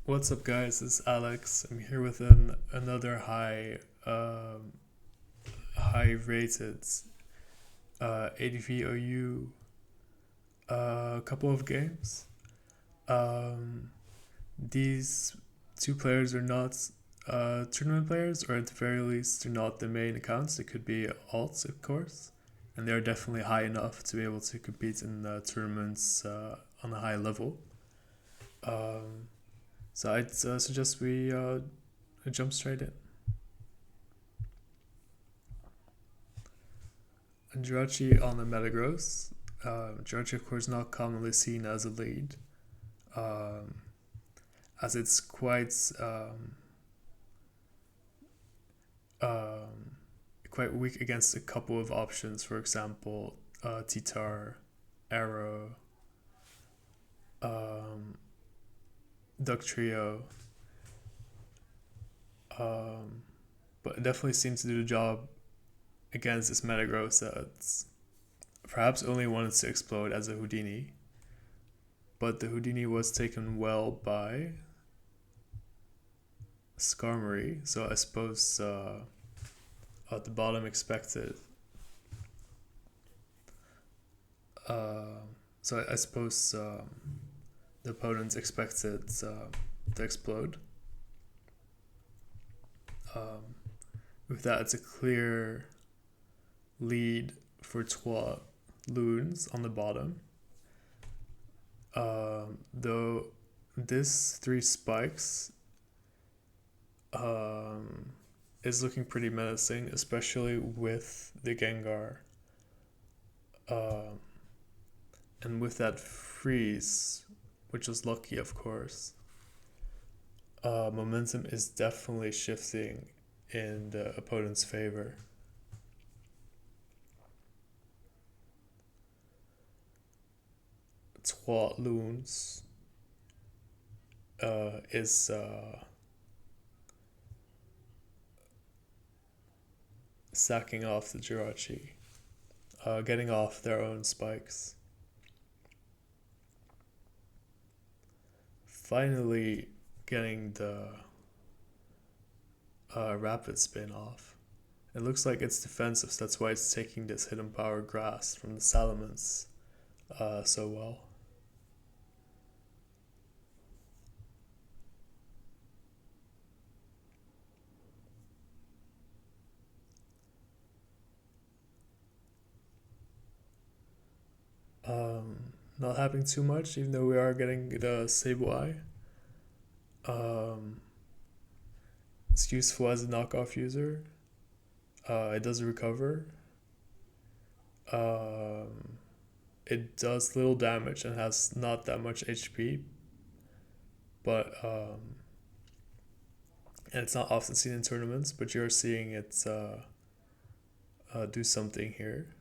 What's up, guys? This is Alex. I'm here with another high rated ADV OU couple of games. Um, these two players are not tournament players, or at the very least, they're not the main accounts. It could be alts, of course, and they're definitely high enough to be able to compete in tournaments on a high level. Um, so I'd suggest we jump straight in. Jirachi on the Metagross. Jirachi, of course, not commonly seen as a lead, um, as it's um, quite weak against a couple of options. For example, Titar, Arrow, um, Duck Trio, but it definitely seems to do the job against this Metagross that's perhaps only wanted to explode as a Houdini, but the Houdini was taken well by Skarmory, so I suppose at the bottom expected. So I suppose the opponents expected to explode. With that, it's a clear lead for Twa Loons on the bottom. Though this three spikes is looking pretty menacing, especially with the Gengar. And with that freeze, which was lucky, of course, momentum is definitely shifting in the opponent's favor. Twat Loons is sacking off the Jirachi, getting off their own spikes. Finally getting the rapid spin off. It looks like it's defensive, so that's why it's taking this hidden power grass from the Salamence so well. Not happening too much, even though we are getting the Sable Eye. Um, it's useful as a knockoff user. It does recover. Um, it does little damage and has not that much HP, but and it's not often seen in tournaments. But you're seeing it do something here.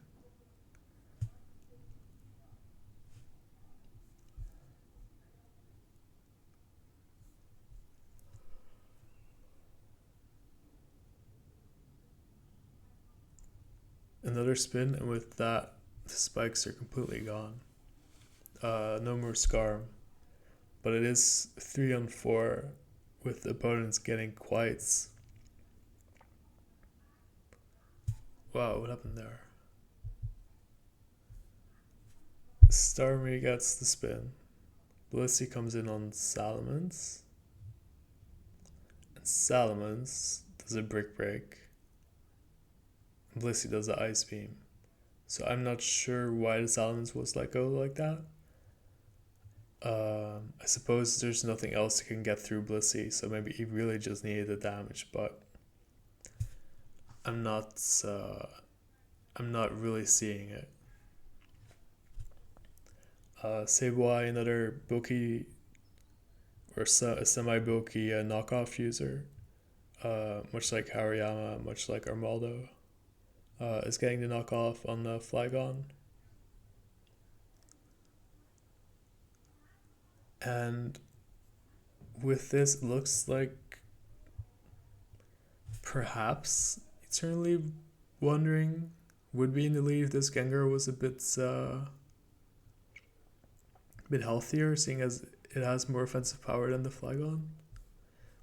Another spin, and with that, the spikes are completely gone. No more Scarm, but it is 3-on-4 with the opponents getting quiets. Wow, what happened there? Starmie gets the spin. Blissey comes in on Salamence. And Salamence does a Brick Break. Blissey does the Ice Beam. So I'm not sure why the Salamence was let go like that. I suppose there's nothing else that can get through Blissey, so maybe he really just needed the damage, but I'm not really seeing it. Sable Eye, another bulky or semi-bulky knockoff user, much like Hariyama, much like Armaldo, is getting the knockoff on the Flygon. And with this, it looks like perhaps Eternally Wondering would be in the lead if this Gengar was a bit healthier, seeing as it has more offensive power than the Flygon.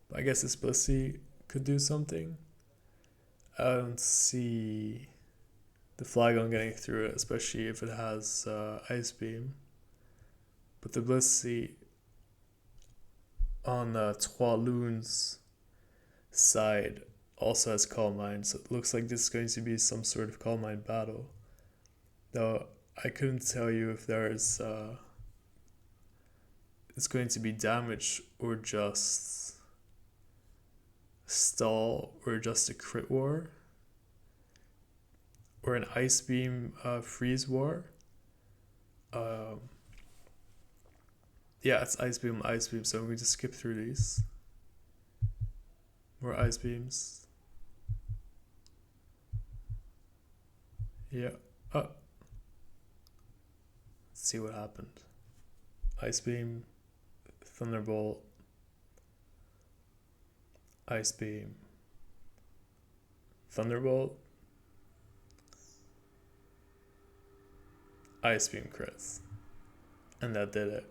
But I guess this Blissey could do something. I don't see the Flygon getting through it, especially if it has Ice Beam. But the Blissey on Twaloon's side also has Calm Mind, so it looks like this is going to be some sort of Calm Mind battle. Though I couldn't tell you if there's it's going to be damage or just stall or just a crit war or an Ice Beam freeze war. Yeah, it's Ice Beam, so I'm going to skip through these. More Ice Beams. Yeah. Let's see what happened. Ice Beam, Thunderbolt, Ice Beam, Thunderbolt, Ice Beam crits. And that did it.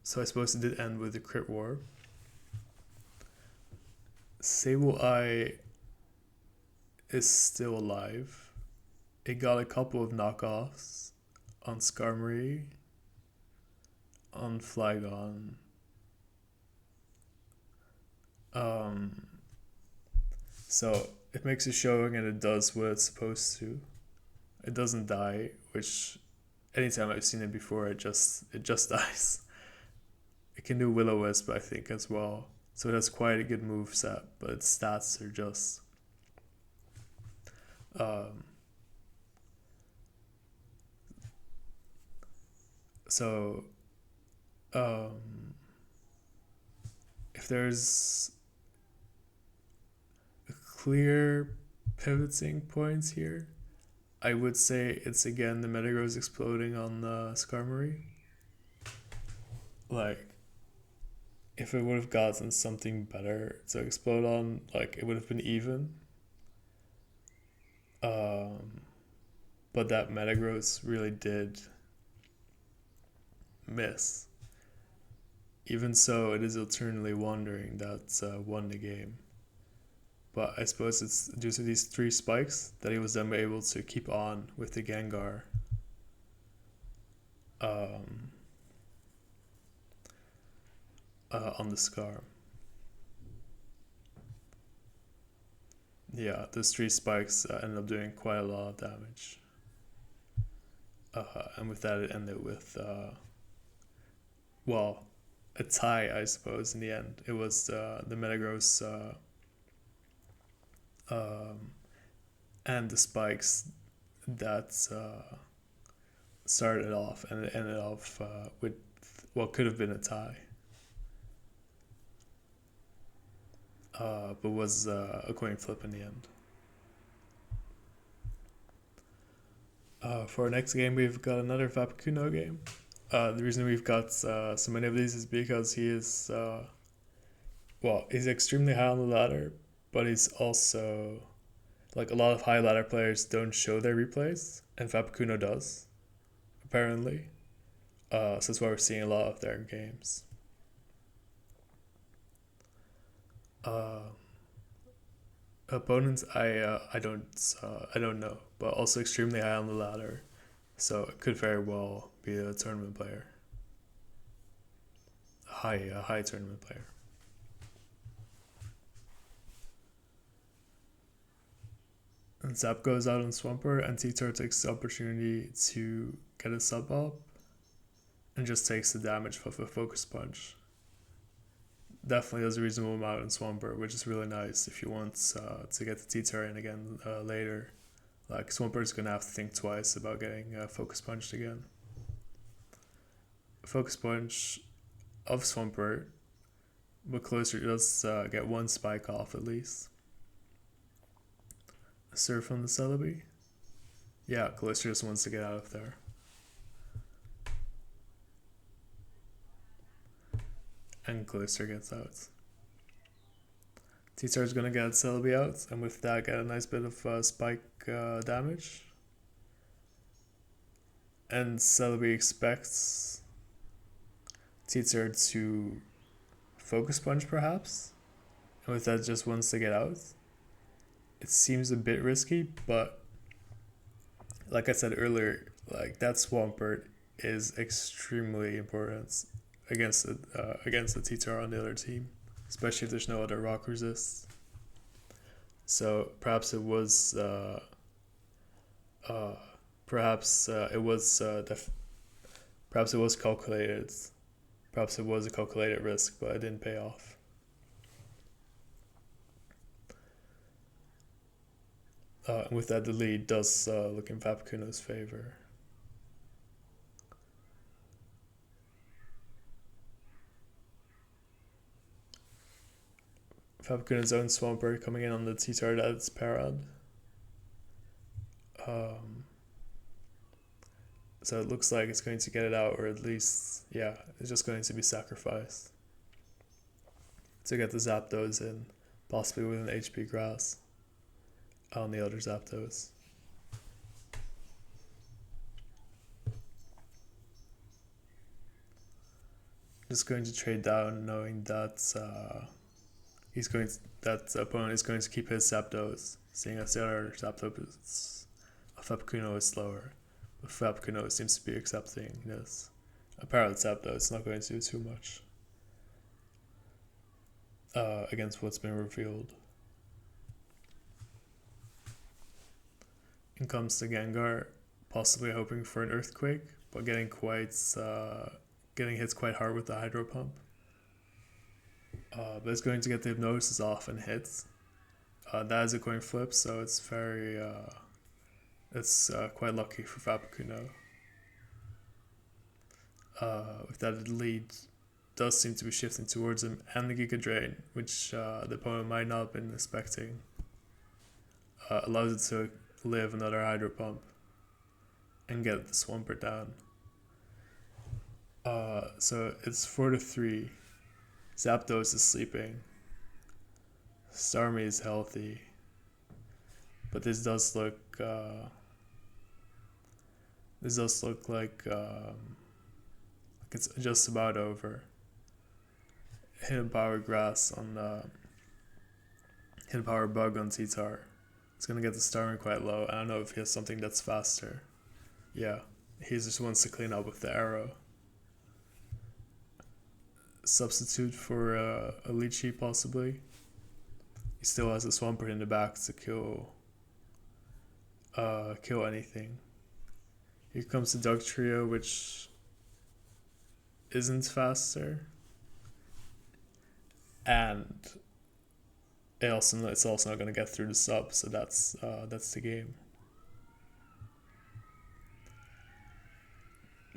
So I suppose it did end with the crit war. Sable Eye is still alive. It got a couple of knockoffs on Skarmory, on Flygon. So it makes a showing and it does what it's supposed to. It doesn't die, which anytime I've seen it before, it just dies. It can do Will-O-Wisp, I think, as well. So it has quite a good moveset, but its stats are just if there's a clear pivoting points here, I would say it's again the Metagross exploding on the Skarmory. Like, if it would have gotten something better to explode on, like, it would have been even. But that Metagross really did miss. Even so, it is eternally wondering that won the game. But I suppose it's due to these 3 spikes that he was then able to keep on with the Gengar. On the Scar. Yeah, those 3 spikes ended up doing quite a lot of damage. And with that, it ended with, a tie, I suppose, in the end. It was the Metagross and the spikes that started off, and it ended off with what could have been a tie. But was a coin flip in the end. For our next game, we've got another Vapicuno game. The reason we've got so many of these is because he is, he's extremely high on the ladder, but he's also, like, a lot of high ladder players don't show their replays, and Vapicuno does, apparently. So that's why we're seeing a lot of their games. Opponents, I don't know, but also extremely high on the ladder, so it could very well be a tournament player, a high tournament player. And Zap goes out on Swampert, and T-Tar takes the opportunity to get a sub up, and just takes the damage of a Focus Punch. Definitely does a reasonable amount in Swampert, which is really nice if you want to get the T-Tar in again later. Like, Swampert's going to have to think twice about getting Focus Punched again. Focus Punch of Swampert, but Closer does get 1 spike off at least. A Surf on the Celebi? Yeah, Closer just wants to get out of there. And Closer gets out. T-Star is going to get Celebi out, and with that get a nice bit of spike damage. And Celebi expects T-Star to focus punch perhaps, and with that just wants to get out. It seems a bit risky, but like I said earlier, like that Swampert is extremely important against the T-Tar on the other team, especially if there's no other rock resists. So perhaps it was perhaps it was perhaps it was calculated. Perhaps it was a calculated risk, but it didn't pay off. And with that, the lead does look in Vapakuno's favor. Vapakuno's own Swampert coming in on the T-Tar that's parad. So it looks like it's going to get it out, or at least, yeah, it's just going to be sacrificed to get the Zapdos in, possibly with an HP Grass on the other Zapdos. Just going to trade down, knowing that that opponent is going to keep his Zapdos, seeing as the other Zapdos of Vapakuno is slower. But Vapakuno seems to be accepting this. A parallel Zapdos is not going to do too much against what's been revealed. In comes the Gengar, possibly hoping for an Earthquake, but getting hit quite hard with the Hydro Pump. But it's going to get the Hypnosis off and hit. That is a coin flip, so it's very it's quite lucky for Vapakuno. With that, the lead does seem to be shifting towards him, and the Giga Drain, which the opponent might not have been expecting, allows it to live another Hydro Pump and get the Swampert down. So it's 4-3. Zapdos is sleeping. Starmie is healthy. But this does look like it's just about over. Hidden Power Grass on Hidden Power Bug on T-Tar. It's gonna get the Starmie quite low. I don't know if he has something that's faster. Yeah, he just wants to clean up with the arrow. Substitute for a Lychee possibly. He still has a Swampert in the back to kill anything. Here comes the Dug Trio, which isn't faster, and it's also not going to get through the sub, so that's the game.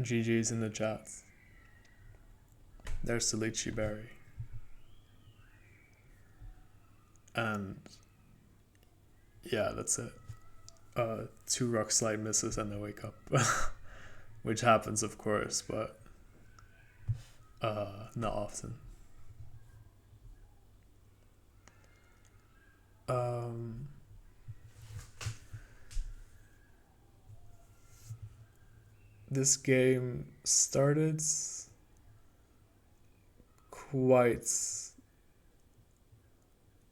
GG's in the chat. There's the Lychee Berry. And yeah, that's it. 2 Rock Slide misses and they wake up. Which happens, of course, but not often. This game started quite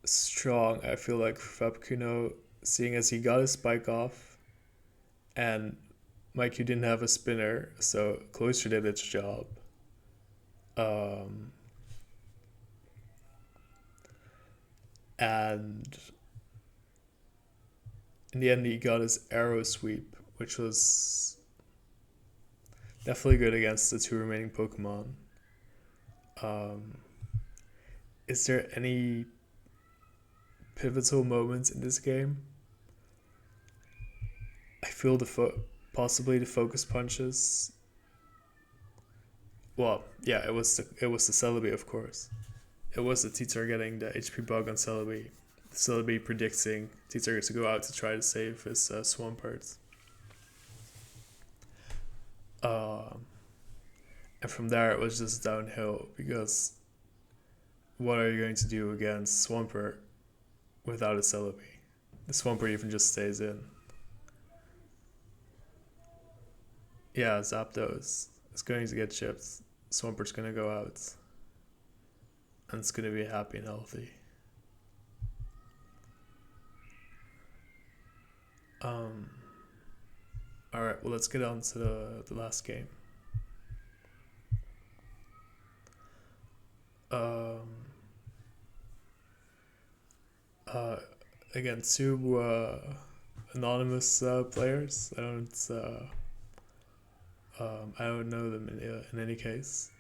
strong, I feel like, for Vapakuno, seeing as he got his spike off and Mike, you didn't have a spinner, so Cloister did its job. And in the end he got his arrow sweep, which was definitely good against the 2 remaining Pokemon. Is there any pivotal moments in this game? I feel possibly the focus punches. Well, yeah, it was the Celebi, of course. It was the T-Tar getting the HP bug on Celebi. Celebi predicting T-Tar to go out to try to save his Swampert. And from there it was just downhill, because what are you going to do against Swampert without a Celebi. The Swampert even just stays in. Yeah, Zapdos is going to get chipped. Swampert's going to go out. And it's going to be happy and healthy. Alright, well, let's get on to the last game. Again, two anonymous players. I don't know them in any case.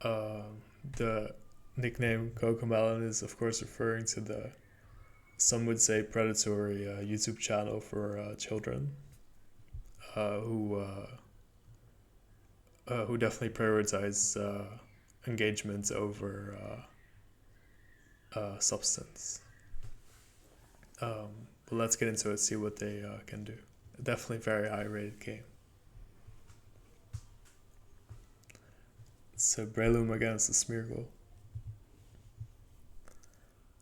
The nickname Cocomelon is, of course, referring to the, some would say, predatory YouTube channel for children who definitely prioritize engagement over substance. But let's get into it, see what they can do. Definitely very high rated game. So Breloom against the Smeargle.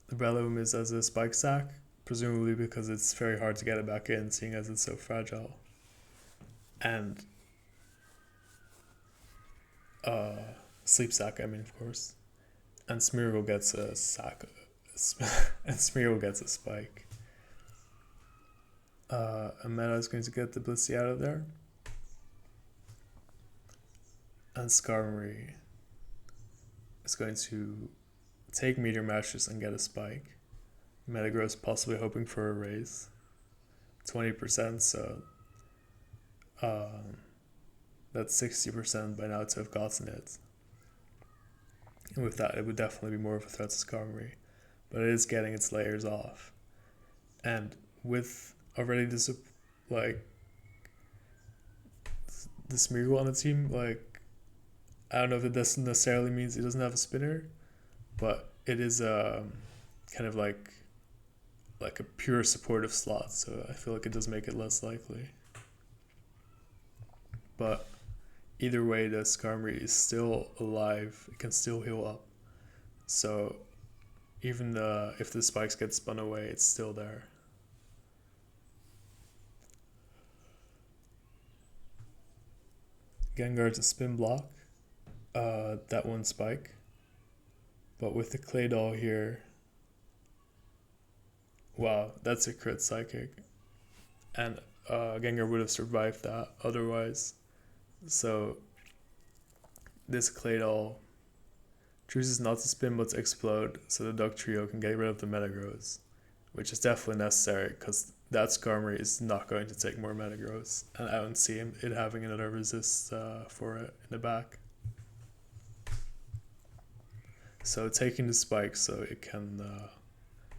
The Breloom is as a spike sack, presumably because it's very hard to get it back in, seeing as it's so fragile. And sleep sack, I mean, of course. And Smeargle gets a sack, and Smeargle gets a spike. And Meta is going to get the Blissey out of there. And Skarmory is going to take Meteor Mashes and get a spike. Metagross possibly hoping for a raise. 20%, so that's 60% by now to have gotten it. And with that, it would definitely be more of a threat to Skarmory. But it is getting its layers off. And with already this, like, the Smeargle on the team, like, I don't know if it doesn't necessarily means it doesn't have a spinner, but it is kind of like a pure supportive slot, so I feel like it does make it less likely. But either way, the Skarmory is still alive. It can still heal up. So even if the spikes get spun away, it's still there. Gengar's a spin block. That one spike. But with the Claydol here, wow, that's a crit psychic. And Gengar would have survived that otherwise. So this Claydol chooses not to spin but to explode, so the Duck Trio can get rid of the Metagross, which is definitely necessary because that Skarmory is not going to take more Metagross, and I don't see it having another resist for it in the back. So taking the spike so it can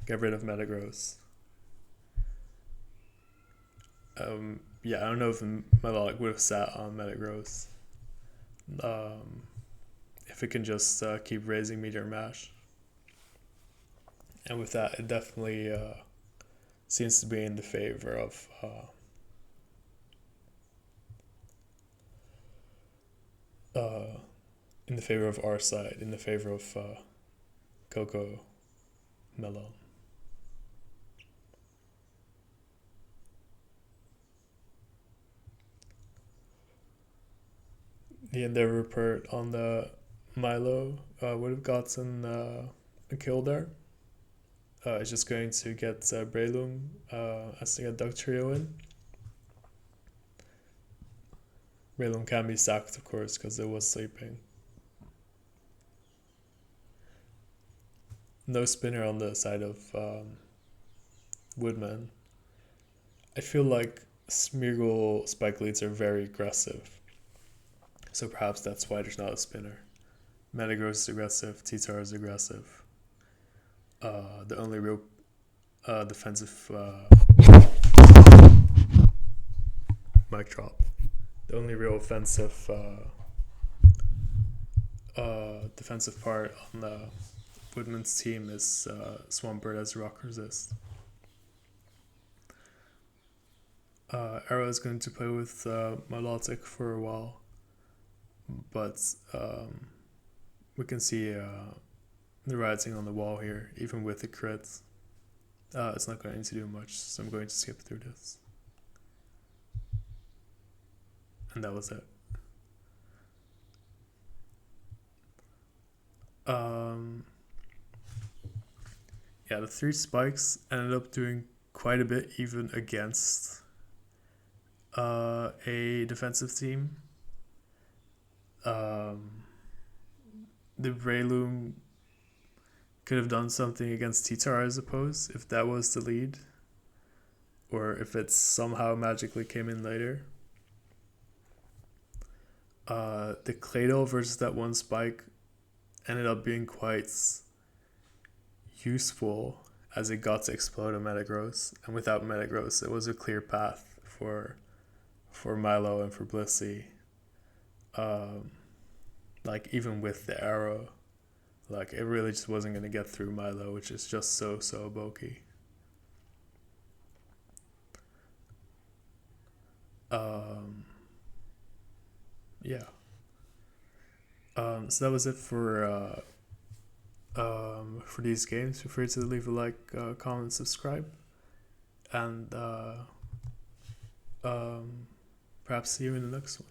get rid of Metagross. Yeah, I don't know if Melodic would have sat on Metagross. If it can just keep raising Meteor Mash. And with that, it definitely seems to be in the favor of our side, in the favor of Cocomelon. The Endeavor Pert on the Milo would have gotten a kill there. It's just going to get Breloom as to get Duck Trio in. Breloom can be sacked, of course, because it was sleeping. No spinner on the side of Woodman. I feel like Smeargle Spike Leads are very aggressive. So perhaps that's why there's not a spinner. Metagross is aggressive, T-Tar is aggressive. The only real defensive mic drop. The only real offensive defensive part on the Woodman's team is Swampert as Rock Resist. Arrow is going to play with Milotic for a while, but we can see the writing on the wall here, even with the crits. It's not going to do much, so I'm going to skip through this. And that was it. Yeah, the 3 spikes ended up doing quite a bit even against a defensive team. The Rayloom could have done something against T-Tar, I suppose, if that was the lead, or if it somehow magically came in later. The Claydol versus that 1 spike ended up being quite useful as it got to explode on Metagross, and without Metagross it was a clear path for Milo and for Blissey. Like even with the arrow, like it really just wasn't going to get through Milo, which is just so bulky. Yeah. So that was it for these games. Feel free to leave a like, comment, subscribe, and perhaps see you in the next one.